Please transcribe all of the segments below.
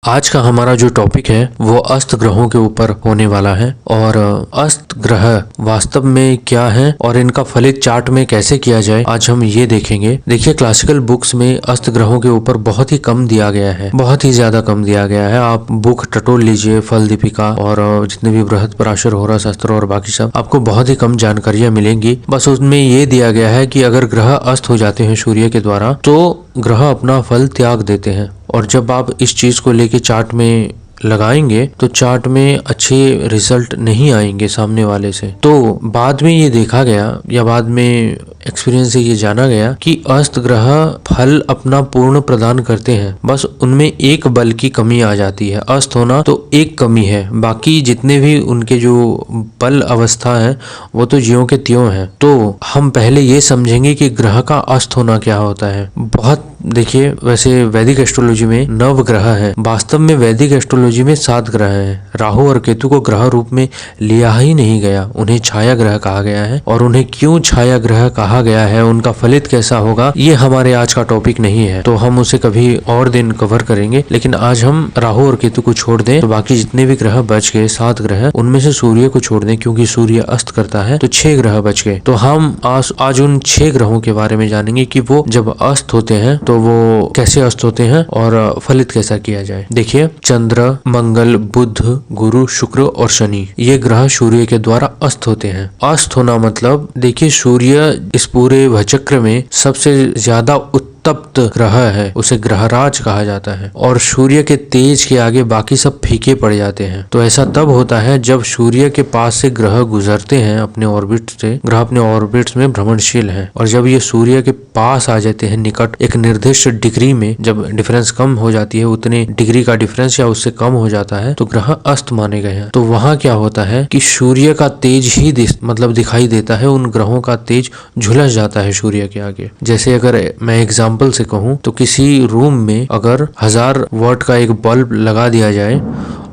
आज का हमारा जो टॉपिक है वो अस्त ग्रहों के ऊपर होने वाला है। और अस्त ग्रह वास्तव में क्या है और इनका फलित चार्ट में कैसे किया जाए, आज हम ये देखेंगे। देखिए, क्लासिकल बुक्स में अस्त ग्रहों के ऊपर बहुत ही कम दिया गया है, बहुत ही ज्यादा कम दिया गया है। आप बुक टटोल लीजिए, फल दीपिका और जितने भी बृहद पराशर, होरा शास्त्र और बाकी सब, आपको बहुत ही कम जानकारियां मिलेंगी। बस उसमें ये दिया गया है कि अगर ग्रह अस्त हो जाते हैं सूर्य के द्वारा तो ग्रह अपना फल त्याग देते हैं। और जब आप इस चीज को लेके चार्ट में लगाएंगे तो चार्ट में अच्छे रिजल्ट नहीं आएंगे सामने वाले से। तो बाद में ये देखा गया या बाद में एक्सपीरियंस से ये जाना गया कि अस्त ग्रह फल अपना पूर्ण प्रदान करते हैं, बस उनमें एक बल की कमी आ जाती है। अस्त होना तो एक कमी है, बाकी जितने भी उनके जो बल अवस्था है वो तो ज्यों के त्यों है। तो हम पहले ये समझेंगे कि ग्रह का अस्त होना क्या होता है। बहुत देखिए, वैसे वैदिक एस्ट्रोलॉजी में 9 ग्रह है, वास्तव में वैदिक एस्ट्रोलॉजी में 7 ग्रह हैं। राहु और केतु को ग्रह रूप में लिया ही नहीं गया, उन्हें छाया ग्रह कहा गया है। और उन्हें क्यों छाया ग्रह कहा गया है, उनका फलित कैसा होगा, ये हमारे आज का टॉपिक नहीं है, तो हम उसे कभी और दिन कवर करेंगे। लेकिन आज हम राहु और केतु को छोड़ दें तो बाकी जितने भी ग्रह बच गए, 7 ग्रह, उनमें से सूर्य को छोड़ दें क्योंकि सूर्य अस्त करता है, तो 6 ग्रह बच गए। तो हम आज उन 6 ग्रहों के बारे में जानेंगे कि वो जब अस्त होते हैं तो वो कैसे अस्त होते हैं और फलित कैसा किया जाए। देखिए, चंद्र, मंगल, बुध, गुरु, शुक्र और शनि, ये ग्रह सूर्य के द्वारा अस्त होते हैं। अस्त होना मतलब, देखिए, सूर्य इस पूरे भचक्र में सबसे ज्यादा तप्त ग्रह है, उसे ग्रहराज कहा जाता है। और सूर्य के तेज के आगे बाकी सब फीके पड़ जाते हैं। तो ऐसा तब होता है जब सूर्य के पास से ग्रह गुजरते हैं अपने ऑर्बिट से। ग्रह अपने ऑर्बिट्स में भ्रमणशील हैं और जब ये सूर्य के पास आ जाते हैं निकट, एक निर्दिष्ट डिग्री में, जब डिफरेंस कम हो जाती है, उतने डिग्री का डिफरेंस या उससे कम हो जाता है, तो ग्रह अस्त माने गए हैं। तो वहां क्या होता है कि सूर्य का तेज ही मतलब दिखाई देता है, उन ग्रहों का तेज झुलस जाता है सूर्य के आगे। जैसे अगर मैं एग्जाम्पल से कहूं तो किसी रूम में अगर 1000 वाट का एक बल्ब लगा दिया जाए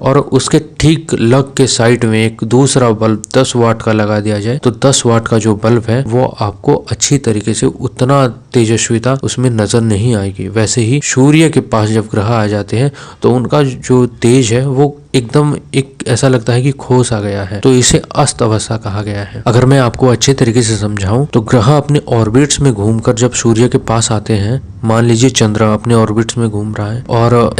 और उसके ठीक लग के साइड में एक दूसरा बल्ब 10 वाट का लगा दिया जाए, तो 10 वाट का जो बल्ब है वो आपको अच्छी तरीके से उतना तेजस्विता उसमें नजर नहीं आएगी। वैसे ही सूर्य के पास जब ग्रह आ जाते हैं तो उनका जो तेज है वो एकदम एक ऐसा लगता है कि खोस आ गया है, तो इसे अस्त अवस्था कहा गया है। अगर मैं आपको अच्छे तरीके से समझाऊं तो ग्रह अपने ऑर्बिट्स में घूमकर जब सूर्य के पास आते हैं, मान लीजिए चंद्र अपने ऑर्बिट्स में घूम रहा है और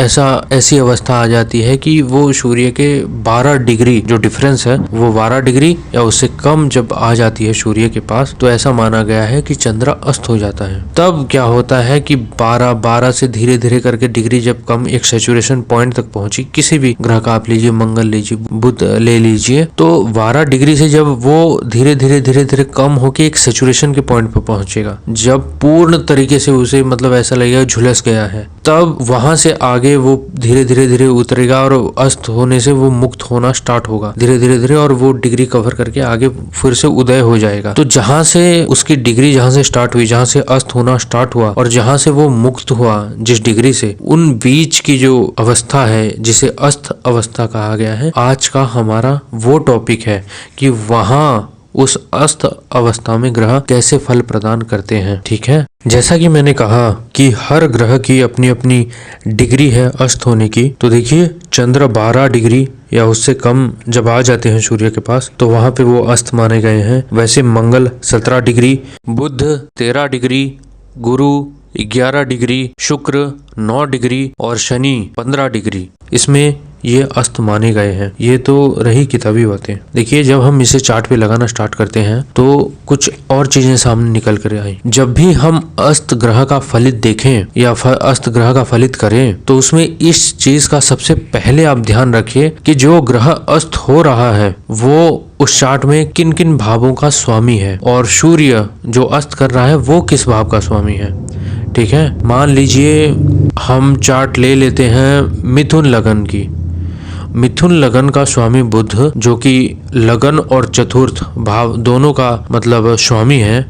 ऐसी अवस्था आ जाती है कि वो सूर्य के 12 डिग्री जो डिफरेंस है, वो 12 डिग्री या उससे कम जब आ जाती है सूर्य के पास, तो ऐसा माना गया है कि चंद्र अस्त हो जाता है। तब क्या होता है कि 12 से धीरे धीरे करके डिग्री जब कम एक सैचुरेशन पॉइंट तक पहुंची, किसी भी ग्रह का आप लीजिए, मंगल लीजिए, बुध ले लीजिए, तो 12 डिग्री से जब वो धीरे धीरे कम होके एक सैचुरेशन के पॉइंट पर पहुंचेगा, जब पूर्ण तरीके से उसे मतलब ऐसा लगेगा झुलस गया है, तब वहां से आगे वो धीरे धीरे उतरेगा और अस्त होने से वो मुक्त होना स्टार्ट होगा धीरे धीरे और वो डिग्री कवर करके आगे फिर से उदय हो जाएगा। तो जहां से उसकी डिग्री जहां से स्टार्ट हुई, जहां से अस्त होना स्टार्ट हुआ और जहां से वो मुक्त हुआ जिस डिग्री से, उन बीच की जो अवस्था है जिसे अस्त अवस्था कहा गया है, आज का हमारा वो टॉपिक है कि वहां उस अस्त अवस्था में ग्रह कैसे फल प्रदान करते हैं। ठीक है, जैसा कि मैंने कहा कि हर ग्रह की अपनी अपनी डिग्री है अस्त होने की। तो देखिए, चंद्र 12 डिग्री या उससे कम जब आ जाते हैं सूर्य के पास तो वहां पे वो अस्त माने गए हैं। वैसे मंगल 17 डिग्री, बुध 13 डिग्री, गुरु 11 डिग्री, शुक्र 9 डिग्री और शनि 15 डिग्री, इसमें ये अस्त माने गए हैं। ये तो रही किताबी बातें। देखिए, जब हम इसे चार्ट पे लगाना स्टार्ट करते हैं तो कुछ और चीजें सामने निकल कर आई। जब भी हम अस्त ग्रह का फलित देखें या अस्त ग्रह का फलित करें तो उसमें इस चीज का सबसे पहले आप ध्यान रखिए कि जो ग्रह अस्त हो रहा है वो उस चार्ट में किन किन भावों का स्वामी है और सूर्य जो अस्त कर रहा है वो किस भाव का स्वामी है। ठीक है, मान लीजिए हम चार्ट ले लेते हैं मिथुन लगन की। मिथुन लगन का स्वामी बुध, जो कि लगन और चतुर्थ भाव दोनों का मतलब स्वामी है,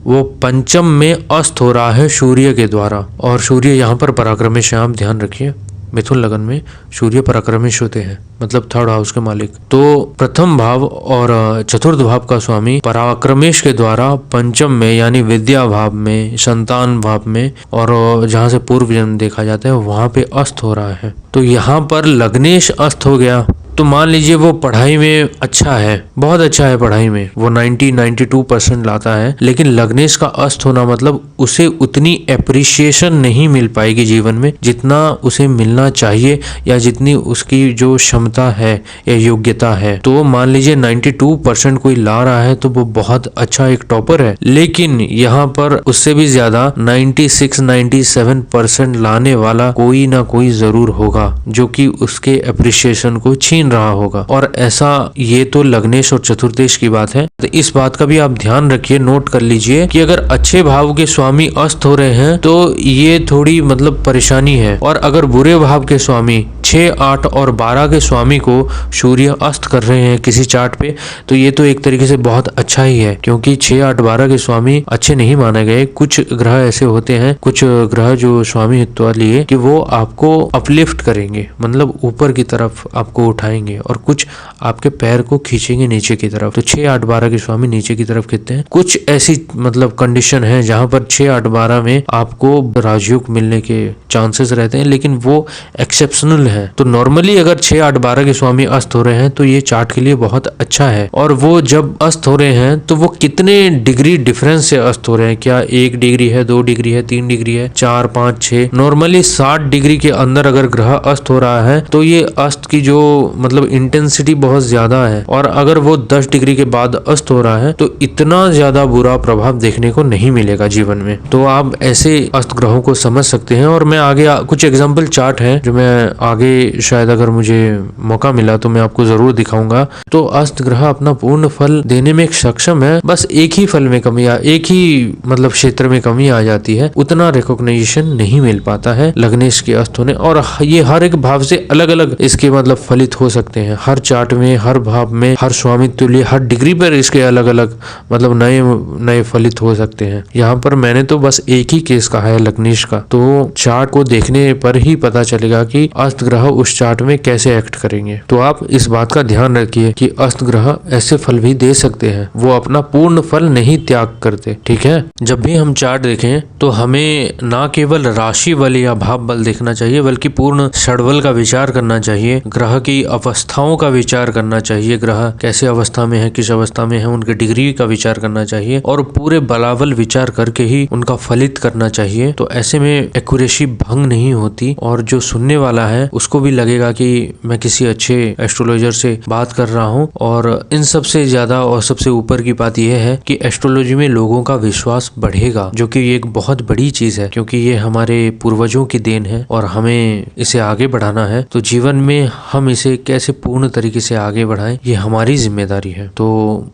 वो पंचम में अस्त हो रहा है सूर्य के द्वारा। और सूर्य यहाँ पर पराक्रमी श्याम, ध्यान रखिए, मिथुन लगन में सूर्य पराक्रमेश होते हैं, मतलब थर्ड हाउस के मालिक। तो प्रथम भाव और चतुर्थ भाव का स्वामी पराक्रमेश के द्वारा पंचम में यानी विद्या भाव में, संतान भाव में और जहाँ से पूर्व जन्म देखा जाता है वहां पे अस्त हो रहा है। तो यहाँ पर लग्नेश अस्त हो गया तो मान लीजिए वो पढ़ाई में अच्छा है, बहुत अच्छा है पढ़ाई में, वो 92% लाता है, लेकिन लग्नेश का अस्त होना मतलब उसे उतनी एप्रिसिएशन नहीं मिल पाएगी जीवन में जितना उसे मिलना चाहिए या जितनी उसकी जो क्षमता है या योग्यता है। तो मान लीजिए 92% कोई ला रहा है तो वो बहुत अच्छा एक टॉपर है, लेकिन यहाँ पर उससे भी ज्यादा 96-97% लाने वाला कोई ना कोई जरूर होगा जो कि उसके एप्रिसिएशन को छीन रहा होगा। और ऐसा ये तो लग्नेश और चतुर्देश की बात है। तो इस बात का भी आप ध्यान रखिए, नोट कर लीजिए कि अगर अच्छे भाव के स्वामी अस्त हो रहे हैं तो ये थोड़ी मतलब परेशानी है, और अगर बुरे भाव के स्वामी 6, 8 और 12 के स्वामी को सूर्य अस्त कर रहे हैं किसी चार्ट पे तो ये तो एक तरीके से बहुत अच्छा ही है, क्योंकि 6, 8, 12 के स्वामी अच्छे नहीं माने गए। कुछ ग्रह ऐसे होते हैं, कुछ ग्रह जो स्वामी हित्वा लिए कि वो आपको अपलिफ्ट करेंगे, मतलब ऊपर की तरफ आपको उठाएंगे, और कुछ आपके पैर को खींचेंगे नीचे की तरफ। तो 6, 8, 12 के स्वामी नीचे की तरफ खींचते हैं। कुछ ऐसी मतलब कंडीशन है जहां पर 6, 8, 12 में आपको राजयोग मिलने के चांसेस रहते हैं, लेकिन वो एक्सेप्शनल है। तो नॉर्मली अगर 6, 8, 12 के स्वामी अस्त हो रहे हैं तो ये चार्ट के लिए बहुत अच्छा है। और वो जब अस्त हो रहे हैं तो वो कितने डिग्री डिफरेंस से अस्त हो रहे हैं, क्या 1 डिग्री है, 2 डिग्री है, 3 डिग्री है, 4, 5, 6, नॉर्मली 60 डिग्री के अंदर अगर ग्रह अस्त हो रहा है तो ये अस्त की जो मतलब इंटेंसिटी बहुत ज्यादा है। और अगर वो 10 डिग्री के बाद अस्त हो रहा है तो इतना ज्यादा बुरा प्रभाव देखने को नहीं मिलेगा जीवन में। तो आप ऐसे अस्त ग्रहों को समझ सकते हैं। और मैं आगे कुछ एग्जाम्पल चार्ट है जो मैं आगे शायद अगर मुझे मौका मिला तो मैं आपको जरूर दिखाऊंगा। तो अस्त ग्रह अपना पूर्ण फल देने में सक्षम है, बस एक ही फल में कमी एक ही मतलब क्षेत्र में कमी आ जाती है, उतना रिकॉग्निशन नहीं मिल पाता है लग्नेश के अस्त होने। और ये हर एक भाव से अलग अलग इसके मतलब फलित हो सकते हैं, हर चार्ट में, हर भाव में, हर स्वामित्व लिए, हर डिग्री पर इसके अलग अलग मतलब नए नए फलित हो सकते हैं। यहाँ पर मैंने तो बस एक ही केस कहा है लग्नेश का। तो चार्ट को देखने पर ही पता चलेगा कि अस्त ग्रह उस चार्ट में कैसे एक्ट करेंगे। तो आप इस बात का ध्यान रखिए कि अस्त ग्रह ऐसे फल भी दे सकते हैं, वो अपना पूर्ण फल नहीं त्याग करते, ठीक है। जब भी हम चार्ट देखें तो हमें ना केवल राशि बल या भाव बल देखना चाहिए बल्कि पूर्ण षडबल का विचार करना चाहिए, ग्रह की अवस्थाओं का विचार करना चाहिए, ग्रह कैसे अवस्था में है, किस अवस्था में है, उनके डिग्री का विचार करना चाहिए और पूरे बलाबल विचार करके ही उनका फलित करना चाहिए। तो ऐसे में एक्यूरेसी भंग नहीं होती और जो सुनने वाला है उसको भी लगेगा कि मैं किसी अच्छे एस्ट्रोलॉजर से बात कर रहा हूँ। और इन सबसे ज्यादा और सबसे ऊपर की बात यह है कि एस्ट्रोलॉजी में लोगों का विश्वास बढ़ेगा, जो कि एक बहुत बड़ी चीज है, क्योंकि ये हमारे पूर्वजों की देन है और हमें इसे आगे बढ़ाना है। तो जीवन में हम इसे कैसे पूर्ण तरीके से आगे बढ़ाएं, ये हमारी जिम्मेदारी है। तो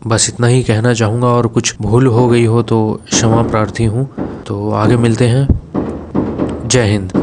बस इतना ही कहना चाहूंगा, और कुछ भूल हो गई हो तो क्षमा प्रार्थी हूँ। तो आगे मिलते हैं। जय हिंद।